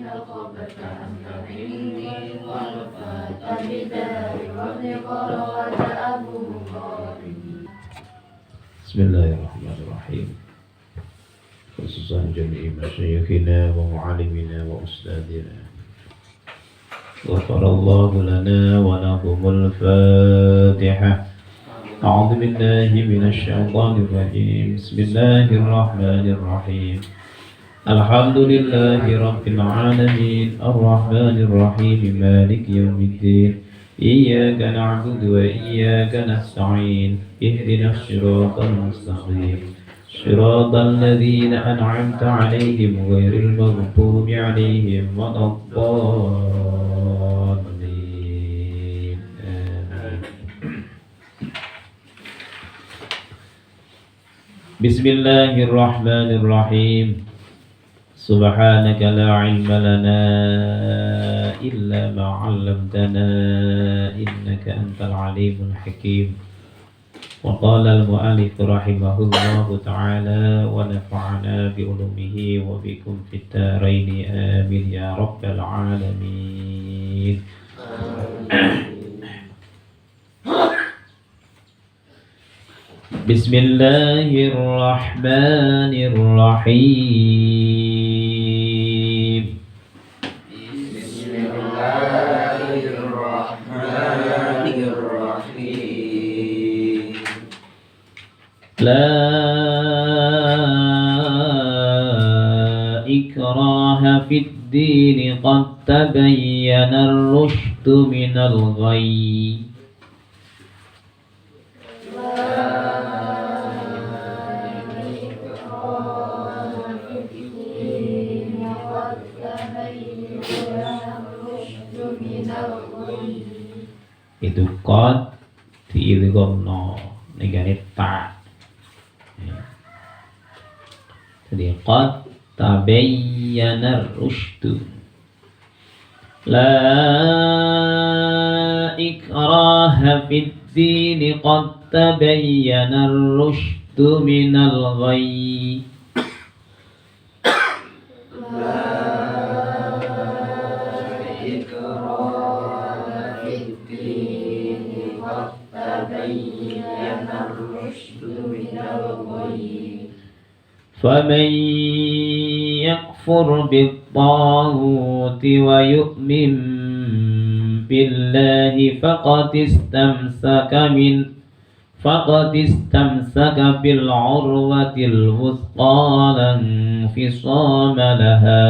نقبت أنت مني والفات بدار والنقر وجأبه قارني. بسم الله الرحمن الرحيم. خصوصا جميع مشايخنا ومعلمنا وأستاذنا غفر الله لنا ولهم الفاتحة. أعوذ بالله من الشيطان الرجيم. بسم الله الرحمن الرحيم. الحمد لله رب العالمين الرحمن الرحيم مالك يوم الدين إياك نعبد وإياك نستعين اهدنا الصراط المستقيم صراط الذين أنعمت عليهم غير المغضوب عليهم ولا الضالين آمين. بسم الله الرحمن الرحيم. سبحانك لا علم لنا إلا ما علمتنا إنك أنت العليم الحكيم. وقال المؤلف رحمه الله تعالى ونفعنا بعلومه وبكم في الدارين آمين يا رب العالمين. بسم الله الرحمن الرحيم. بسم الله الرحمن الرحيم. لا إكراه في الدين قد تبين الرشد من الغي. Itu qad diidghamna negane ta. Jadi qad tabayyana ar-rusydu. La ikraha fid din qad tabayyana ar-rusydu minal ghayy. فمن يكفر بالطاغوت ويؤمن بالله فقد استمسك بالعروة الوثقى لا انفصام لها.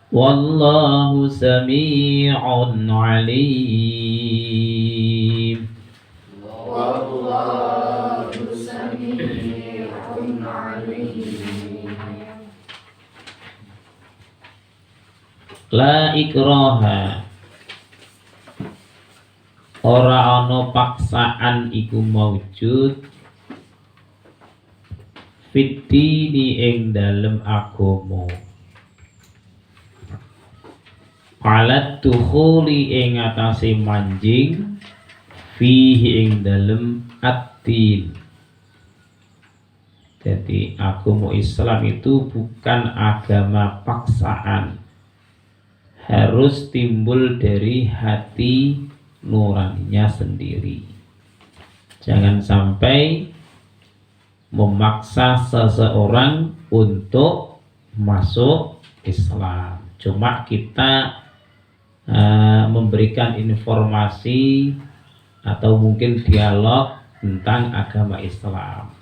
والله سميع عليم. والله سميع عليم. La ikraha, ora ana paksaan iku maujud fiddini ing dalem agama. Alat dukhuli ing atase manjing fihi ing dalem ad-din. Jadi agama Islam itu bukan agama paksaan, harus timbul dari hati nuraninya sendiri. Jangan sampai memaksa seseorang untuk masuk Islam. Cuma kita memberikan informasi atau mungkin dialog tentang agama Islam,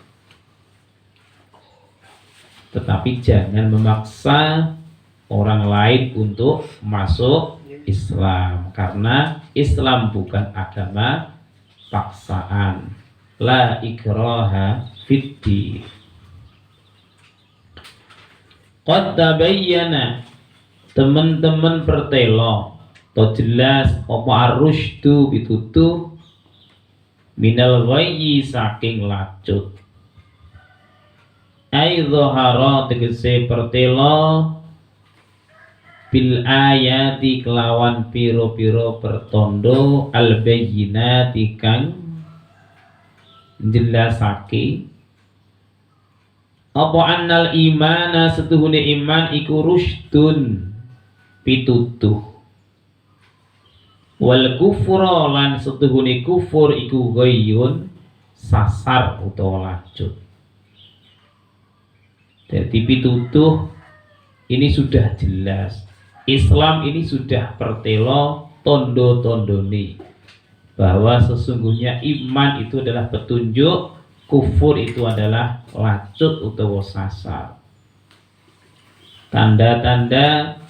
tetapi jangan memaksa orang lain untuk masuk Islam, karena Islam bukan agama paksaan. La ikraha fiddin. Qad tabayyana, teman-teman pertelo to jelas apa ar-rusydu pitutuh minal ghayyi saking lacut. ai dhahara tegese pertelo bil ayati kelawan piro-piro pertondo al bayyinati kang jelasake apa annal imana setuhune iman iku rusydun pitutuh wal kufra lan setuhune kufur iku ghayyun sasar utawa lacut. Jadi pitutuh ini sudah jelas, Islam ini sudah pertelo tondo-tondone bahwa sesungguhnya iman itu adalah petunjuk, kufur itu adalah lacut utawa sasar. Tanda-tanda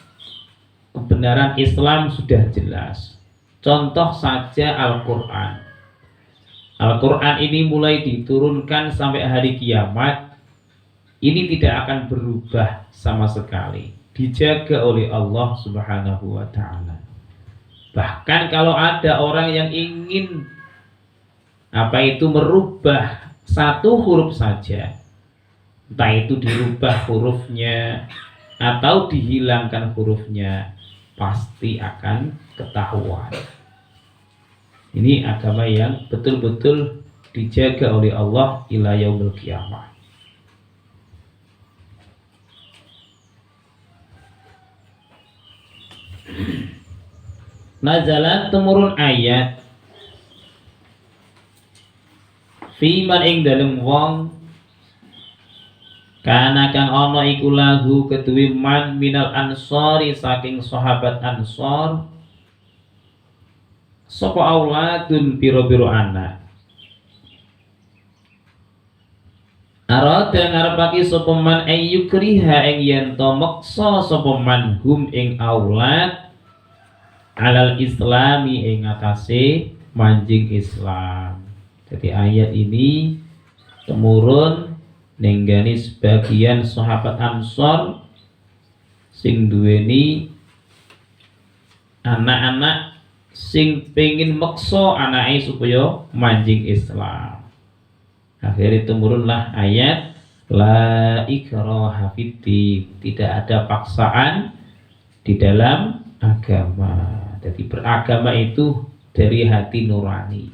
kebenaran Islam sudah jelas. Contoh saja Al-Quran. Al-Quran ini mulai diturunkan sampai hari kiamat, ini tidak akan berubah sama sekali, dijaga oleh Allah Subhanahu wa Ta'ala. Bahkan kalau ada orang yang ingin merubah satu huruf saja, entah itu dirubah hurufnya atau dihilangkan hurufnya, pasti akan ketahuan. Ini agama yang betul-betul dijaga oleh Allah ila yaumil qiyamah. Nazalat temurun ayat fi man ing dalem wong kana kang ana iku lahu keduwe man minal ansori saking sahabat ansor sapa auladun piro-piro anak arada ngarepake sapa man ayyukriha ing yen to meksa sapa man hum ing aulad alal islami ing atase manjing Islam. Jadi ayat ini temurun nenggani sebagian sahabat Ansor sing duweni anak-anak sing pengin meksa anake supaya manjing Islam. Akhirnya temurunlah ayat la ikraha fiddin, tidak ada paksaan di dalam agama. Jadi beragama itu dari hati nurani.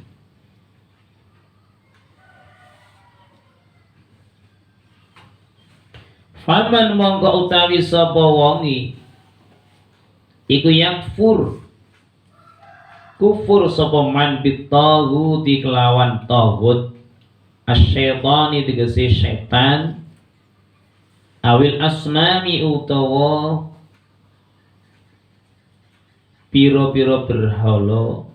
Faman mongko utawi sapa wongi iku yakfur kufur sapa man bitaghuti kelawan taghut asyaitani tegese setan awil asnami utawa piro-piro berhala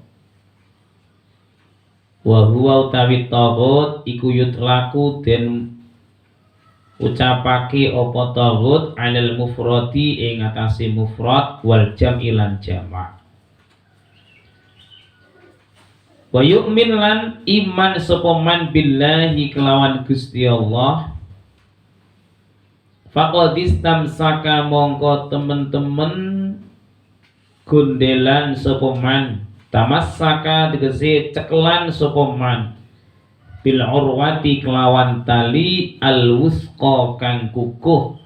wa huwa utawi taghut iku yutlaku den ucapake apa taghut alal mufradi ing atase mufrad wal jam'i lan jamak. Wa yu'min lan iman sapa man billahi kelawan Gusti Allah faqad istamsaka mongko temen-temen gundelan sapa man tamassaka tegese cekelan sapa man bil urwati kelawan tali al wusqa kang kukuh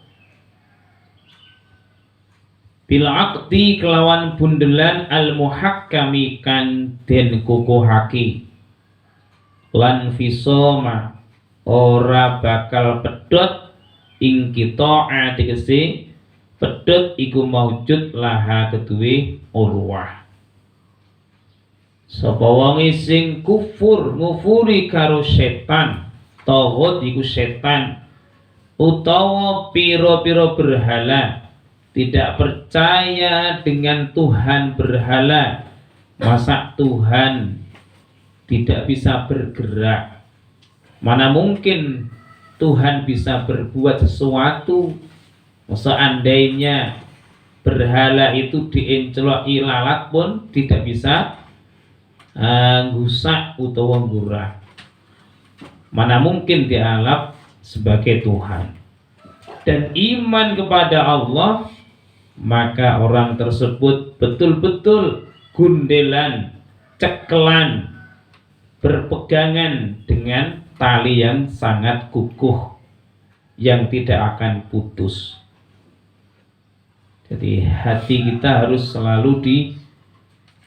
bil aqdi kelawan bundelan al muhakkami kang den kukuhake lan fisoma ora bakal pedhot ing kita tegese pedhot iku maujud laha keduwe urwah. Sapa wong sing kufur ngufuri karo setan, taghut iku setan utawa pira-pira berhala, tidak percaya dengan Tuhan berhala, masa Tuhan tidak bisa bergerak, mana mungkin Tuhan bisa berbuat sesuatu. Seandainya berhala itu dienceloki lalat pun tidak bisa gusak utawa ngurah, mana mungkin dianggap sebagai Tuhan. Dan iman kepada Allah, maka orang tersebut betul-betul gundelan, cekelan, berpegangan dengan tali yang sangat kukuh, yang tidak akan putus. Jadi hati kita harus selalu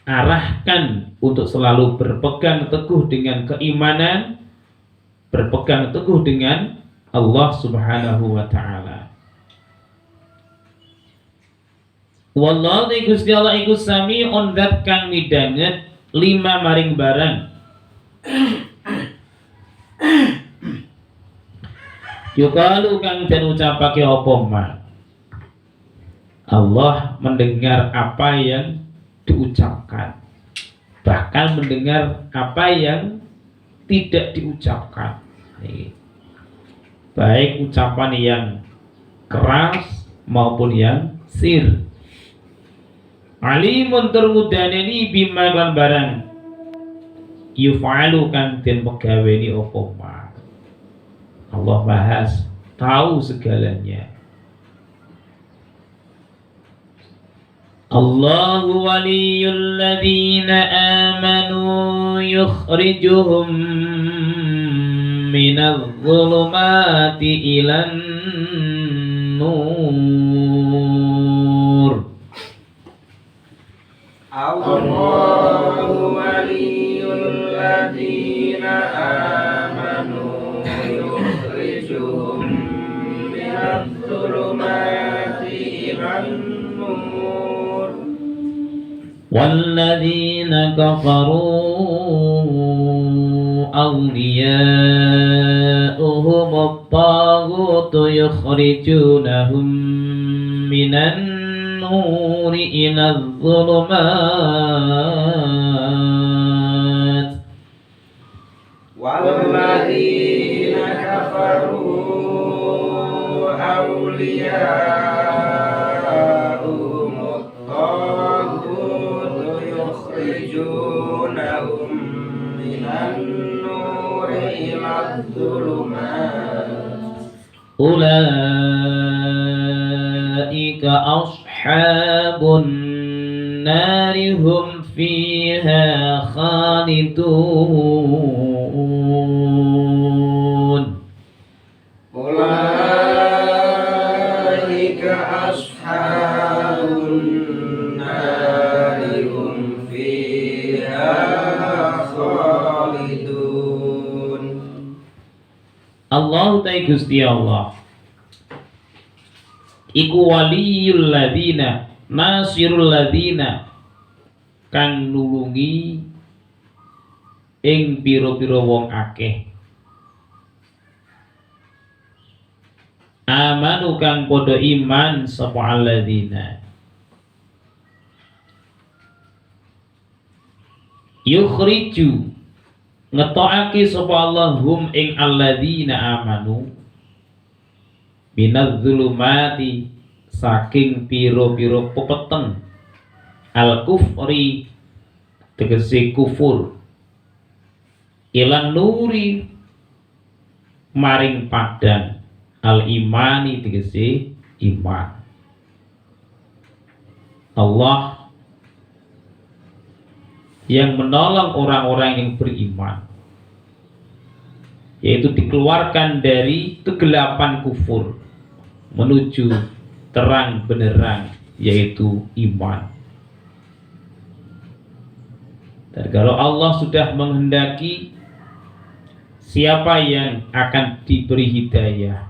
diarahkan untuk selalu berpegang teguh dengan keimanan, berpegang teguh dengan Allah Subhanahu wa taala. Wallahu Gusti Allah iku sami'un dzat kang midanget lima maring barang. Yukalu kang den ucapake apa ma. Allah mendengar apa yang diucapkan, bahkan mendengar apa yang tidak diucapkan. Baik ucapan yang keras maupun yang sir. Alimun termudaneni bima lan barang yufalu kang den pegaweni apa ma. Allah bahas tahu segalanya. Allahu waliyul ladzina amanu yukhrijuhum minadh dhulumati ilan nur. Allahu waliyul ladzina amanu yukhrijuhum minadh dhulumati ilan nur. والذين كفروا أولياؤهم الطاغوت يخرجونهم من النور إلى الظلمات والذين كفروا أولياؤهم الطاغوت يخرجونهم من النور إلى الظلمات أولئك أصحاب النار هم فيها خالدون. أولئك أصحاب النار هم فيها خالدون. Allah ta'ala Gusti Allah iku waliyul ladina nasirul ladina kang nulungi ing pira-pira wong akeh amanu kang padha iman sapa alladzina yukhriju ngetokake sapa Allah hum ing alladzina amanu minadz zulumati saking pira-pira pepeteng al kufri tegese kufur ilan nuri maring padang al imani tegese iman. Allah yang menolong orang-orang yang beriman, yaitu dikeluarkan dari kegelapan kufur menuju terang benderang, yaitu iman. Dan kalau Allah sudah menghendaki siapa yang akan diberi hidayah,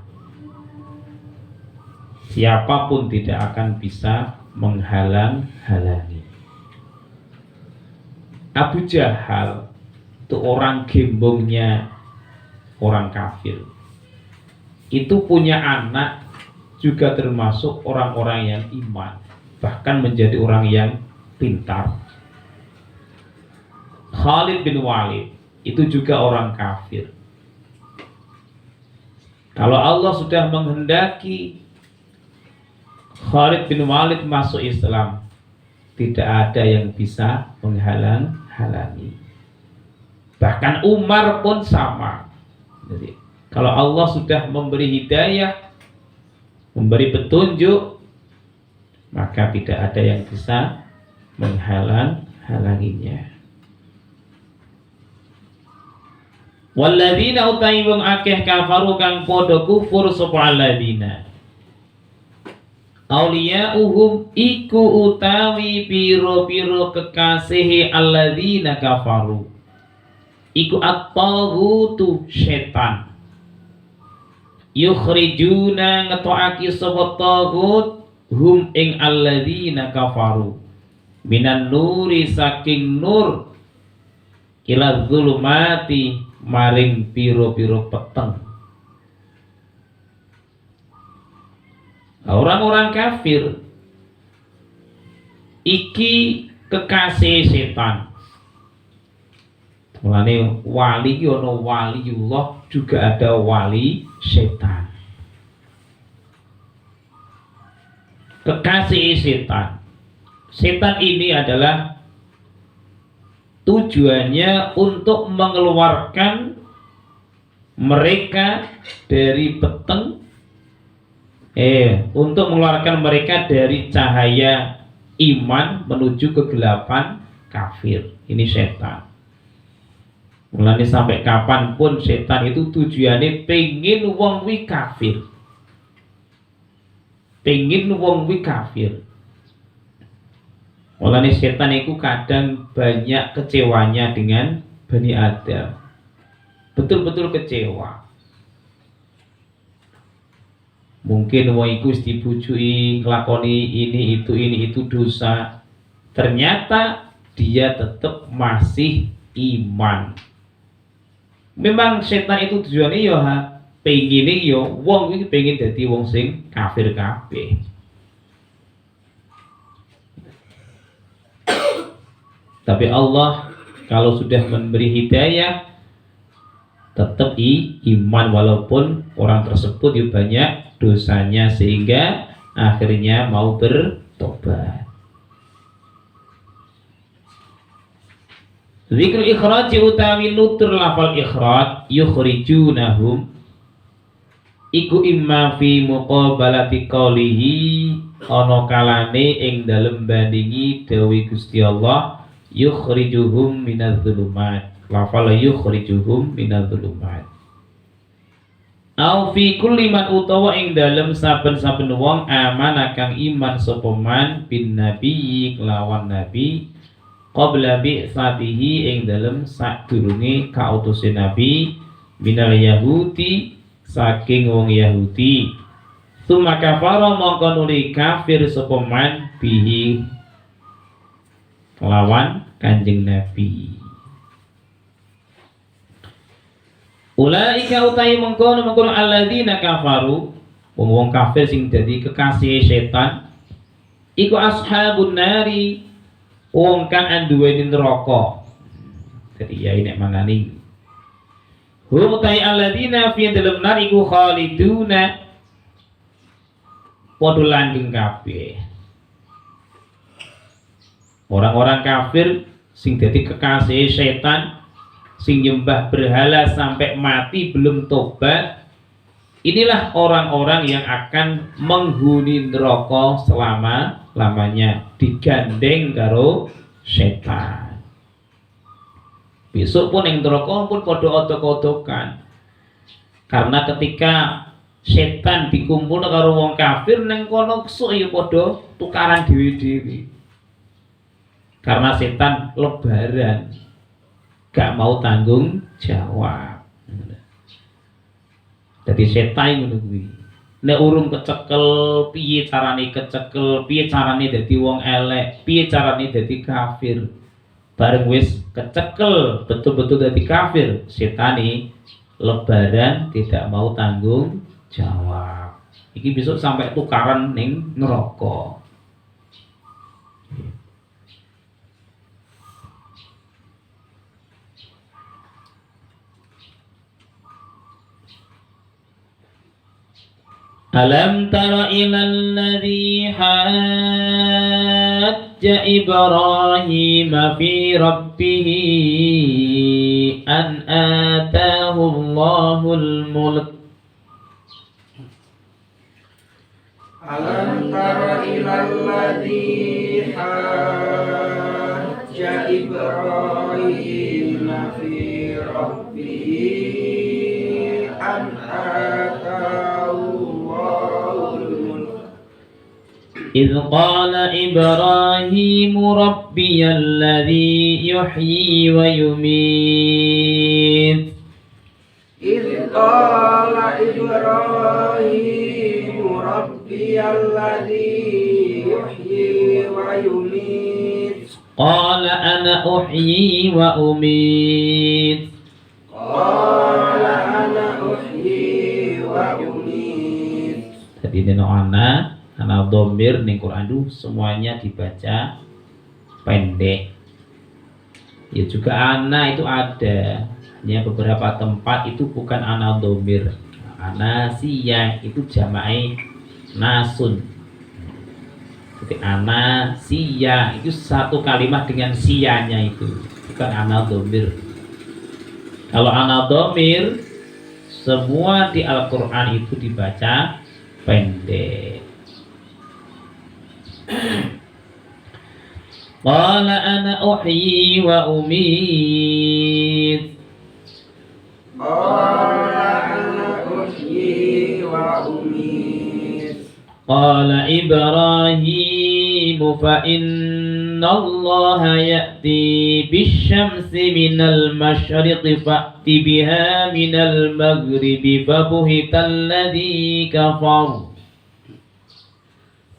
siapapun tidak akan bisa menghalang-halangi. Abu Jahal itu orang gembongnya orang kafir. Itu punya anak juga termasuk orang-orang yang iman, bahkan menjadi orang yang pintar. Khalid bin Walid itu juga orang kafir. Kalau Allah sudah menghendaki Khalid bin Walid masuk Islam, tidak ada yang bisa menghalang-halangi. Bahkan Umar pun sama. Jadi, kalau Allah sudah memberi hidayah, memberi petunjuk, maka tidak ada yang bisa menghalang-halanginya. Walladzina utai wong akeh kafaru kang padha kufur sapa alladzina Aulia'uhum iku utawi piro-piro kekasihi alladzina kafaru iku at-taghutu setan yukhrijuna ngetokake sapa taghut hum ing alladzina kafaru minan nuri saking nur ila zulumati maring piro-piro peteng. Orang-orang kafir iki kekasih setan. Mulane wali iki ana waliullah juga ada wali setan. Kekasih setan. Setan ini adalah tujuannya untuk mengeluarkan mereka dari peteng untuk mengeluarkan mereka dari cahaya iman menuju kegelapan kafir. Ini setan. Mulane sampai kapanpun setan itu tujuannya pengen wong wi kafir. Pengen wong wi kafir. Mulane setan itu kadang banyak kecewanya dengan Bani Adam. Betul-betul kecewa. Mungkin wong iku dibujui nglakoni ini itu dosa. Ternyata dia tetap masih iman. Memang setan itu tujuannya ya pengen ya wong iki pengen dadi wong sing kafir kabeh. Tapi Allah kalau sudah memberi hidayah tetap iman walaupun orang tersebut ya banyak dosanya sehingga akhirnya mau bertobat. Zikr ikhraj utawi nutur lafal ikhraj yukhrijunahum iku imma fi muqabalati qawlihi ana kalane ing dalem bandingi dawuh Gusti Allah yukhrijuhum minadz-dzulumat. Lafal yukhrijuhum minadz-dzulumat. Au fi kulli man utawa ing dalem saben-saben wong aman kang iman sapa man bin nabi kelawan nabi qabla bi'satihi ing dalem sadurunge kautuse nabi minal yahudi saking wong Yahudi. Tsumma kafara mongko nuli kafir sapa man bihi kelawan Kanjeng Nabi. Ulaika utai mengkono alladzina kafaru wong kafir sing dadi kekasih setan iku ashabun nari wong kang anduweni neraka. Jadi ya nek mangani hum utai alladzina fi dalam nar iku khaliduna padha langgeng kabeh. Orang-orang kafir sing dadi kekasih setan sing nyembah berhala sampai mati belum tobat, inilah orang-orang yang akan menghuni neraka selama-lamanya digandeng karo setan. Besok pun yang neraka pun padha odok-odokan. Karena ketika setan dikumpul karo wong kafir neng kono kesuk ya padha tukaran dhewe-dhewe. Karena setan lebaran gak mau tanggung jawab. Jadi setan ngono kuwi. Nek urung kecekel piye carane kecekel, piye carane dadi wong elek, piye carane dadi kafir. Bareng wis kecekel betul-betul dadi kafir, setane lebaran tidak mau tanggung jawab. Iki besok sampai tukaran ning neraka. Alam tara ilal ladzi hajja Ibrahim fi rabbih an ataahu Allahul mulk. Alam tara ilal ladzi hajja Ibrahim fi rabbih إذ قال إبراهيم ربي الذي يحيي ويميت إذ قال إبراهيم ربي الذي يحيي ويميت قال أنا أحيي وأميت قال أنا أحيي وأميت. Jadi neno ana dhamir ning Quran itu semuanya dibaca pendek. Ya juga ana itu ada, hanya beberapa tempat itu bukan ana dhamir. Ana siya itu jama'i nasun. Jadi ana siya itu satu kalimat dengan siyanya itu, bukan ana dhamir. Kalau ana dhamir semua di Al-Qur'an itu dibaca pendek. Qala ana uhyi wa umit. Qala ana uhyi wa umit. Qala Ibrahim fa inna Allah ya'ti bisyamsi minal masyriqi fa'ti biha minal maghribi fabuhita alladhi kafar.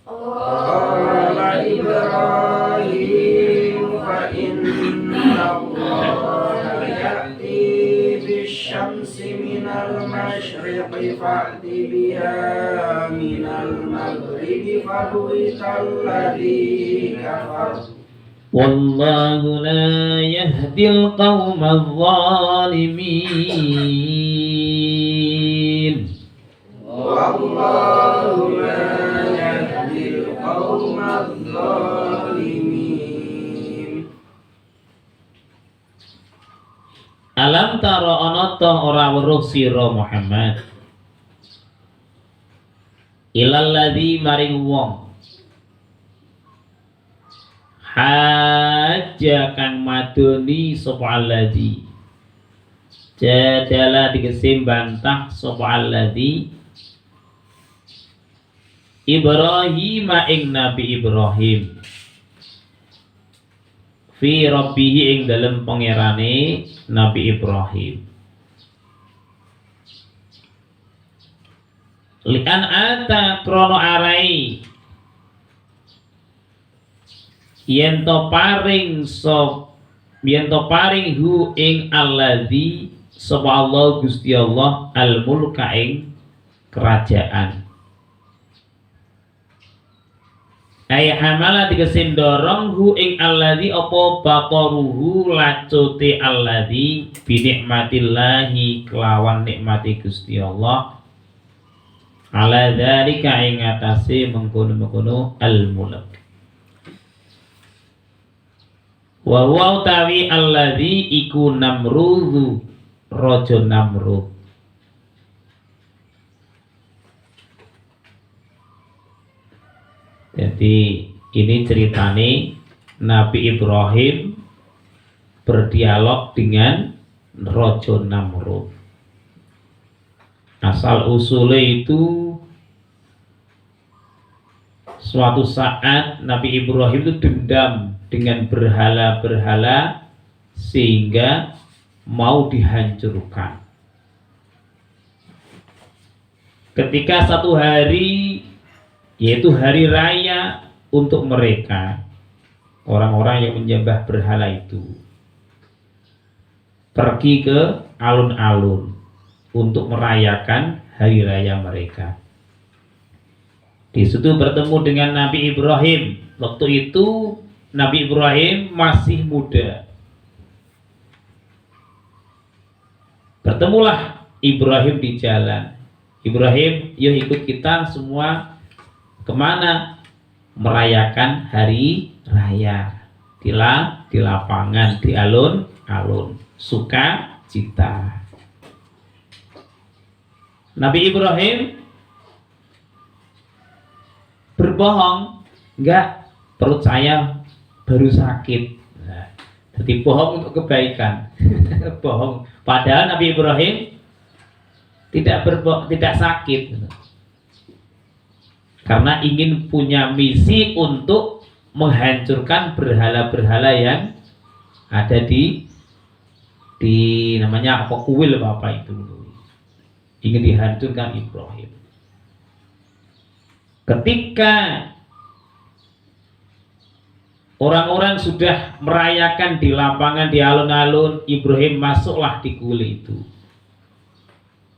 Qala Ibrahim fa inna Allah ya'ti bisyamsi minal masyriqi fa'ti biha minal maghribi fabuhita alladhi kafar. Wallahu la yahdil qawmal zalimin. Wallahu la yahdil qawmal zalimin. Alam taro ana ta ora weruh sira Muhammad ilal ladzi maring wong haja kang madoni sapa alladzi jadala digese bantah sapa alladzi Ibrahim ing Nabi Ibrahim fi rabbihi ing dalem pangerane Nabi Ibrahim lian ata krono arai yen to paring hu ing alladzi sapa Allah Gusti Allah al mulka ing kerajaan ay hamala digese ndorong hu ing alladzi apa baqaruhu lacote alladzi bi nikmatillahi kelawan nikmati Gusti Allah ala dzalika ing atase mengkono-mengkono al mulk wa huwa tawi alladzi iku Namrudzu raja Namrud. Jadi ini ceritane Nabi Ibrahim berdialog dengan raja Namrud. Asal usulnya itu suatu saat Nabi Ibrahim itu dendam dengan berhala-berhala sehingga mau dihancurkan. Ketika satu hari, yaitu hari raya untuk mereka, orang-orang yang menyembah berhala itu pergi ke alun-alun untuk merayakan hari raya mereka. Di situ bertemu dengan Nabi Ibrahim. Waktu itu Nabi Ibrahim masih muda. Bertemulah Ibrahim di jalan. Ibrahim, yuk ikut kita semua kemana? Merayakan hari raya di lapangan, di alun-alun, sukacita. Nabi Ibrahim berbohong, enggak, perut saya baru sakit. Nah, jadi bohong untuk kebaikan. Bohong. Padahal Nabi Ibrahim tidak sakit. karena ingin punya misi untuk menghancurkan berhala-berhala yang ada di namanya apa, kuil apa itu, ingin dihancurkan Ibrahim. Ketika orang-orang sudah merayakan di lapangan, di alun-alun, Ibrahim masuklah di kuil itu.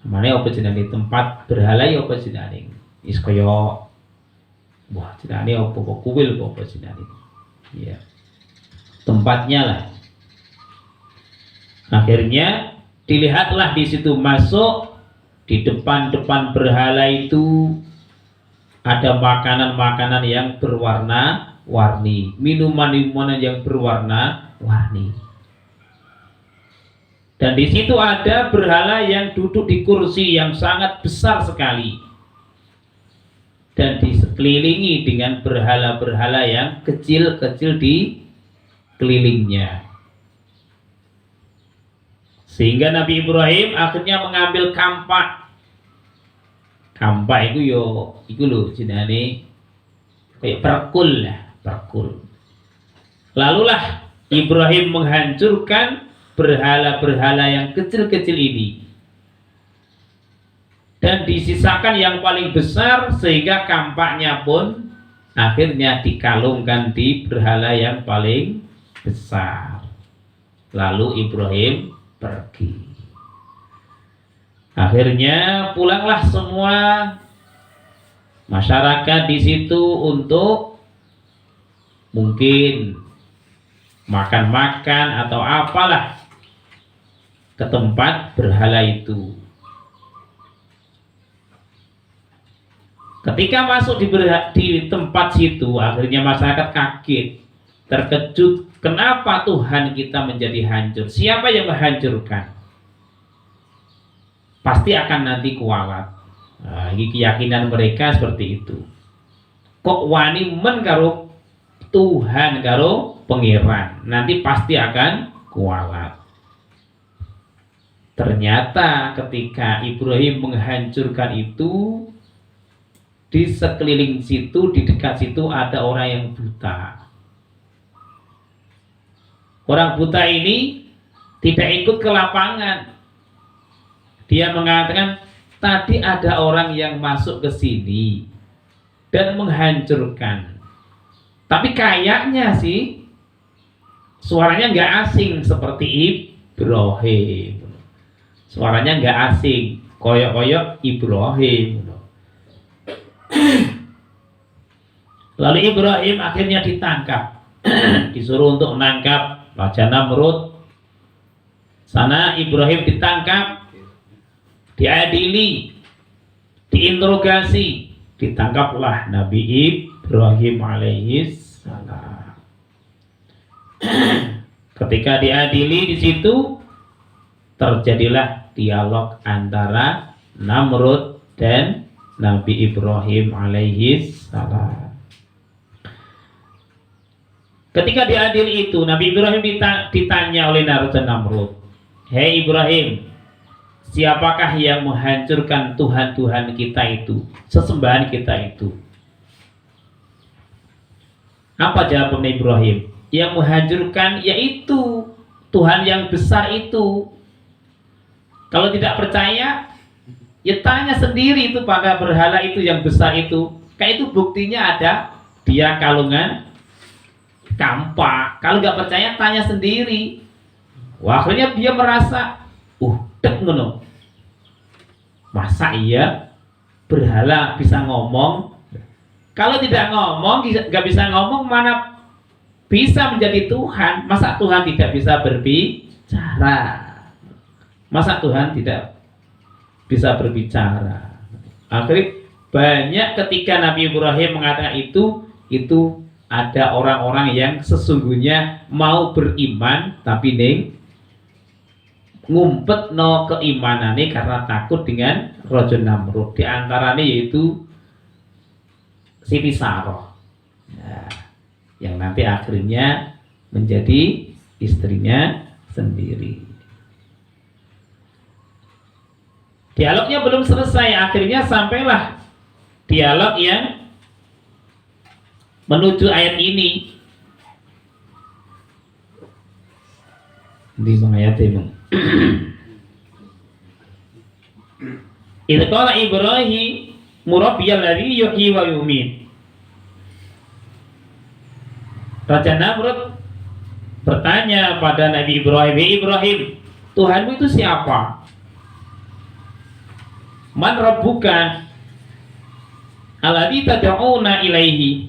Mana apa jenenge tempat berhala ya apa jenenge? Is kaya wah jenenge apa kuil apa jenenge? Ya. Tempatnya lah. Akhirnya dilihatlah di situ, masuk di depan-depan berhala itu ada makanan-makanan yang berwarna-warni, minuman-minuman yang berwarna-warni. Dan di situ ada berhala yang duduk di kursi yang sangat besar sekali. Dan dikelilingi dengan berhala-berhala yang kecil-kecil di kelilingnya. Sehingga Nabi Ibrahim akhirnya mengambil kampak. Kampak itu yo, itu loh jenenge kayak perkul lah, perkul. Lalulah Ibrahim menghancurkan berhala-berhala yang kecil-kecil ini. Dan disisakan yang paling besar sehingga kampaknya pun akhirnya dikalungkan di berhala yang paling besar. Lalu Ibrahim pergi. Akhirnya pulanglah semua masyarakat di situ untuk mungkin makan-makan atau apalah ke tempat berhala itu. Ketika masuk di tempat situ, akhirnya masyarakat kaget, terkejut. Kenapa Tuhan kita menjadi hancur? Siapa yang menghancurkan? Pasti akan nanti kualat. Nah, ini keyakinan mereka seperti itu. Kok wani men karo Tuhan karo pengiran, nanti pasti akan kualat. Ternyata ketika Ibrahim menghancurkan itu, di sekeliling situ, di dekat situ ada orang yang buta. Orang buta ini tidak ikut ke lapangan. Dia mengatakan, tadi ada orang yang masuk ke sini dan menghancurkan. Tapi kayaknya sih suaranya nggak asing seperti Ibrahim. Suaranya nggak asing, koyok-koyok Ibrahim. Lalu Ibrahim akhirnya ditangkap. Disuruh untuk menangkap Raja Namrud. Sana Ibrahim ditangkap, diadili, diinterogasi, ditangkaplah Nabi Ibrahim alaihissalam. Ketika diadili di situ, terjadilah dialog antara Namrud dan Nabi Ibrahim alaihissalam. Ketika diadili itu, Nabi Ibrahim ditanya oleh Raja Namrud, "Hei Ibrahim, siapakah yang menghancurkan Tuhan-Tuhan kita itu, sesembahan kita itu?" Apa jawaban Ibrahim? Yang menghancurkan yaitu Tuhan yang besar itu. Kalau tidak percaya, ya tanya sendiri itu pada berhala itu yang besar itu. Kayak itu buktinya ada dia kalungan kampak. Kalau nggak percaya tanya sendiri. Wah, akhirnya dia merasa, dek ngono. Masa iya berhala bisa ngomong? Kalau tidak ngomong, nggak bisa ngomong, mana bisa menjadi Tuhan? Masa Tuhan tidak bisa berbicara? Masa Tuhan tidak bisa berbicara? Akhirnya banyak ketika Nabi Ibrahim mengatakan itu ada orang-orang yang sesungguhnya mau beriman tapi ning ngumpet no keimanane karena takut dengan Raja Namrud. Di antaranya yaitu Siti Saroh, yang nanti akhirnya menjadi istrinya sendiri. Dialognya belum selesai, akhirnya sampailah dialog yang menuju ayat ini. Di ayat ini. Idza qala Ibrahim murabbiyal ladzi yuhyi wa yumiit. Raja Namrud bertanya pada Nabi Ibrahim, "Hei Ibrahim, Tuhanmu itu siapa? Man rabbuka alladzi tad'una ilaihi?"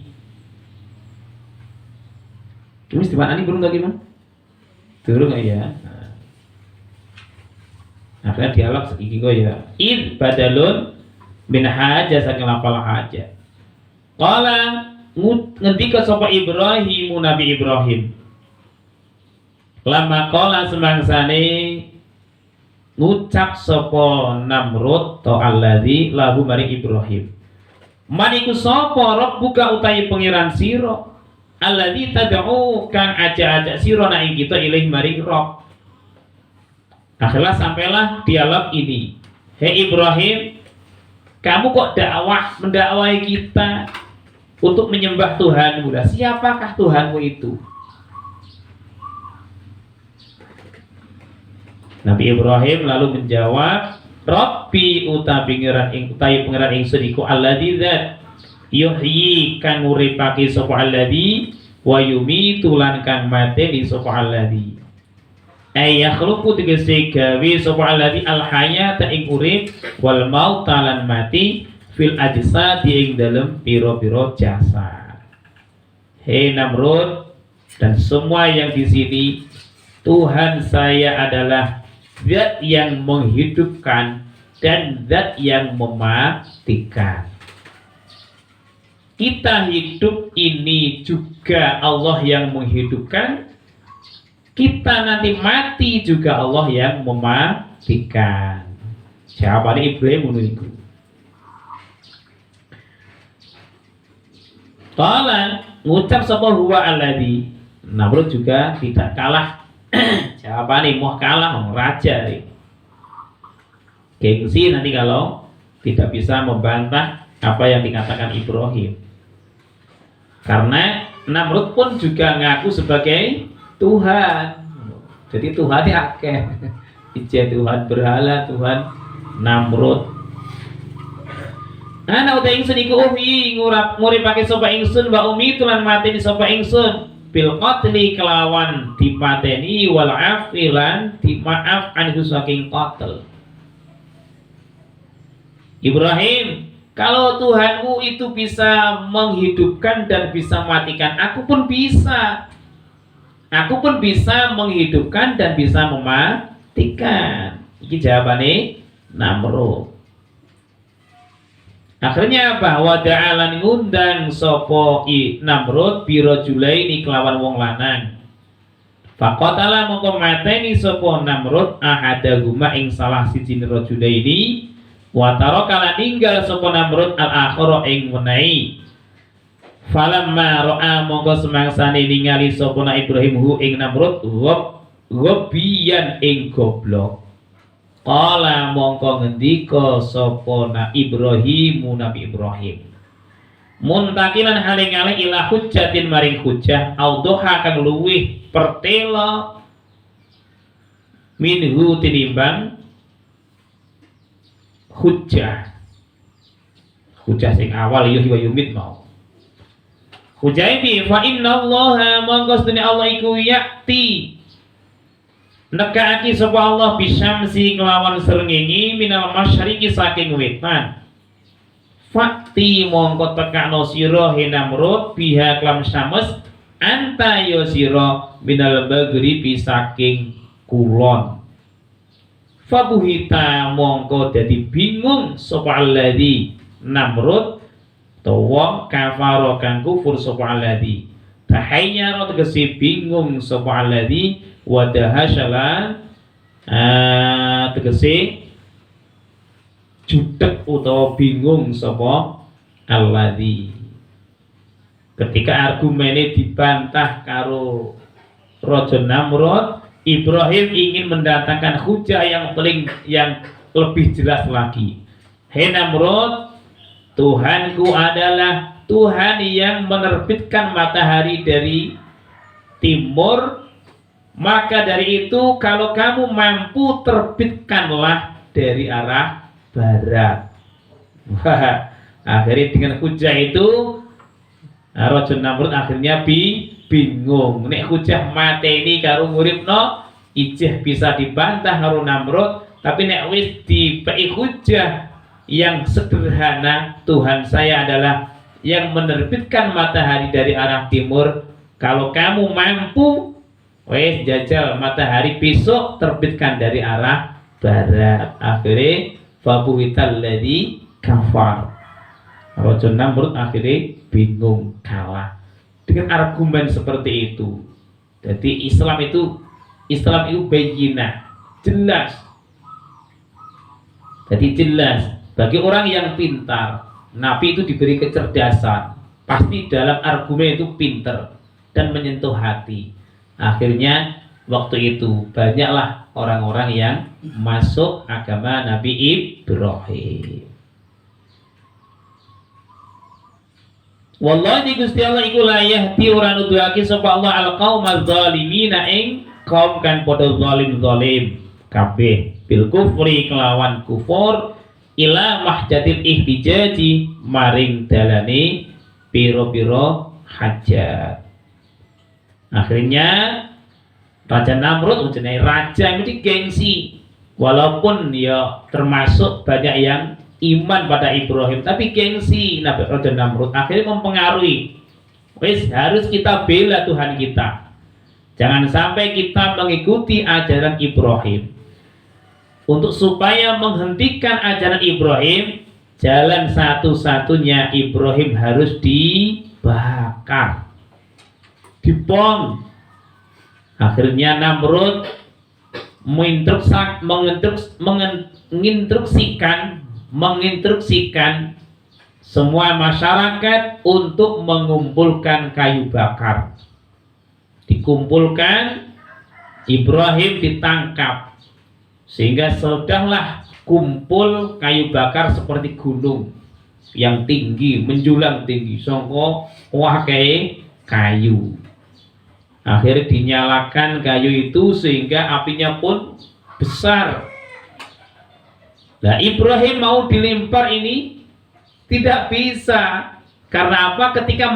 Ini di mana nih burung lagi, Mas? Turun ya. Akhirnya dialog segini kok ya. Id badalun min haja saking lafal haja. Qala ngendika sapa Ibrahim Nabi Ibrahim. Lama qala semangsane ngucap sapa Namrud to alladzi lahu mari Ibrahim. Maniku sapa rabbuka utahe pangeran sira alladzi tad'u kang aja-aja sira nang kita ilaih mari Rabb. Akhirnya sampailah dialog ini. Hei Ibrahim, kamu kok mendakwai kita untuk menyembah Tuhanmu? Lah, siapakah Tuhanmu itu? Nabi Ibrahim lalu menjawab, Rabbi utawi pangeran ingsun iku alladzi zat yuhyi kang nguripake sapa alladzi wa yumitu lan kang mateni sapa alladzi. Yakhluqu tegese gawe sapa alladzi alhayata ing urip wal mauta lan mati fil ajsadi ing dalem pira-pira jasad. Hei Namrud dan semua yang di sini, Tuhan saya adalah zat yang menghidupkan dan zat yang mematikan. Kita hidup ini juga Allah yang menghidupkan, kita nanti mati juga Allah yang mematikan. Jawaban Ibrahim menurutku. Qala ngucap sapa huwa alladzi. Namrud juga tidak kalah. Jawabannya mau kalah raja. Gengsi nanti kalau tidak bisa membantah apa yang dikatakan Ibrahim. Karena Namrud pun juga ngaku sebagai Tuhan. Jadi Tuhan ya akeh. Ije Tuhan berhala, Tuhan Namrud. Ana uta ingsun iku nguripake sapa ingsun wa umi tulan mateni sapa ingsun bil qatli kelawan dipateni wal afilan dimaaf anhu saking qatl. Ibrahim, kalau Tuhanmu itu bisa menghidupkan dan bisa matikan, aku pun bisa. Aku pun bisa menghidupkan dan bisa mematikan. Ini jawabannya Namrud. Akhirnya bahwa da'alan ngundang sopo Namrud biro julaini kelawan wong lanang. Faqatala mongko mateni sopo Namrud ahadahuma ing salah siji rajulaini wa taraka ninggal sopo Namrud al-akhara ing menahi. Falamma ra'a mongko semangsane ningali sapa Ibrahim hu ing Namrud gobian ing goblok. Qala mongko ngendika sapa Ibrahim Nabi Ibrahim. Muntakilan haling-haling ila hujjatin maring hujjah audhoha kang luwih pertela minhu tinimbang hujjah. Hujjah sing awal yuhi wa yumit mau. Hujaibi fa inna allaha mongkostune Allah iku yakti nekaaki sapa Allah bisyamsi kelawan srengenge minal masyriqi saking wetan. Fakti mongko tekakno sira he Namrud biha klam syams anta ya sira minal maghribi saking kulon. Fabuhita mongko dadi bingung sapa alladzi Namrud wong kafaro kang kufur sapa alladzi tahayya tegese bingung sapa alladzi wa dahasala tegese jutek utawa bingung sapa alladzi. Ketika argumennya dibantah karo Raja Namrud, Ibrahim ingin mendatangkan hujah yang lebih jelas lagi. Hei Namrud, Tuhanku adalah Tuhan yang menerbitkan matahari dari timur, maka dari itu kalau kamu mampu terbitkanlah dari arah barat. Wah, akhirnya dengan hujah itu Raja Namrud akhirnya bingung. Nek hujah mateni karo nguripno ijeh bisa dibantah karo Namrud, tapi nek wis dipei hujah yang sederhana, Tuhan saya adalah yang menerbitkan matahari dari arah timur. Kalau kamu mampu, wes jajal matahari besok terbitkan dari arah barat. Akhirnya fabuhital ladzi kafar. Raja Namrud akhirnya bingung, kalah dengan argumen seperti itu. Jadi Islam itu bayyinah, jelas. Jadi jelas bagi orang yang pintar. Nabi itu diberi kecerdasan, pasti dalam argumen itu pintar dan menyentuh hati. Akhirnya waktu itu banyaklah orang-orang yang masuk agama Nabi Ibrahim. Wallahi Gusti Allah iku la yahdi ora nuduhake sapa Allah al-qaumaz zalimina ing kaum kan padha zalim kabeh bil kufri kelawan kufur ila mahjadil ihtijaji maring dalane piro-piro hajat. Akhirnya Raja Namrud jenenge raja ini gengsi, walaupun ya termasuk banyak yang iman pada Ibrahim, tapi gengsi Nabi Raja Namrud akhirnya mempengaruhi. Wis harus kita bela Tuhan kita, jangan sampai kita mengikuti ajaran Ibrahim. Untuk supaya menghentikan ajaran Ibrahim, jalan satu-satunya Ibrahim harus dibakar, dibom. Akhirnya Namrud menginstruksikan semua masyarakat untuk mengumpulkan kayu bakar. Dikumpulkan, Ibrahim ditangkap, sehingga sudahlah kumpul kayu bakar seperti gunung yang tinggi, menjulang tinggi, songko wah kayu. Akhirnya dinyalakan kayu itu sehingga apinya pun besar. Nah, Ibrahim mau dilempar ini tidak bisa. Karena apa? Ketika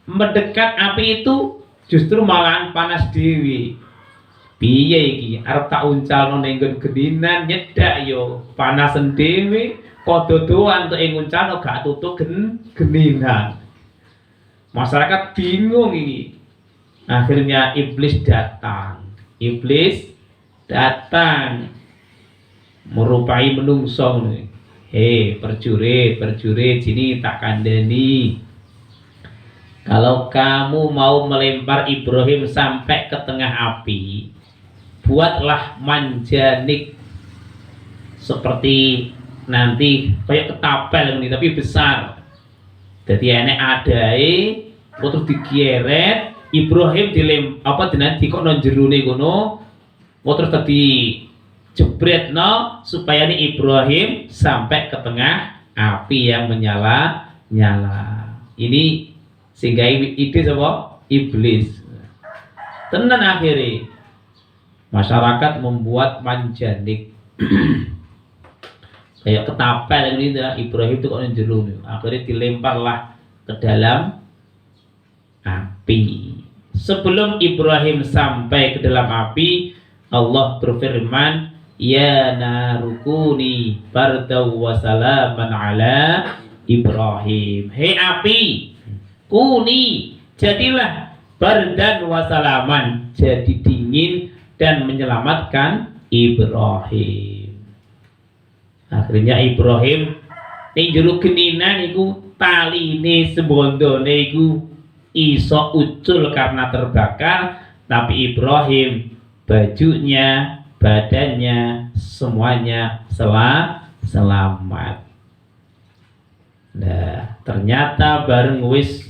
mendekat api itu justru malahan panas dewi. Piye iki arep tak uncalno ning geninan nyedak yo panasen dhewe kododoan untuk nguncalno gak tutuk geninan. Masyarakat bingung ini. Akhirnya iblis datang merupai menungso. Hei perjurit sini tak kandani. Kalau kamu mau melempar Ibrahim sampai ke tengah api, buatlah manjanik seperti nanti kayak ketapel ini tapi besar. Jadi enek adai terus digeret Ibrahim dikokno jerone kono terus tadi jebretno supaya ini Ibrahim sampai ke tengah api yang menyala. Ini sehingga ide apa? Iblis. Tenan akhirnya masyarakat membuat manjanik kayak ketapel ini Ibrahim itu kok jero. Akhirnya dilemparlah ke dalam api. Sebelum Ibrahim sampai ke dalam api, Allah berfirman, ya narukuni bardaw wa salaman ala Ibrahim. Hei api, kuni jadilah bardan wa salaman, jadi dingin dan menyelamatkan Ibrahim. Akhirnya Ibrahim ning jero geninan iku taline sebondone iku iso ucul karena terbakar, tapi Ibrahim bajunya, badannya semuanya selamat. Nah, ternyata bareng wis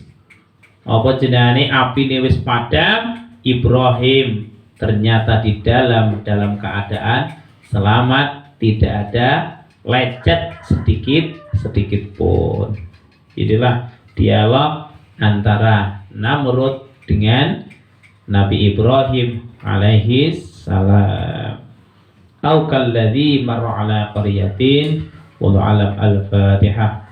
apa jenenge apine wis padam, Ibrahim ternyata di dalam keadaan selamat, tidak ada lecet sedikit sedikit pun. Inilah dialog antara Namrud dengan Nabi Ibrahim alaihi salam. Au kalladzi marra ala qaryatin. Wallahu a'lam. Al-Fatihah.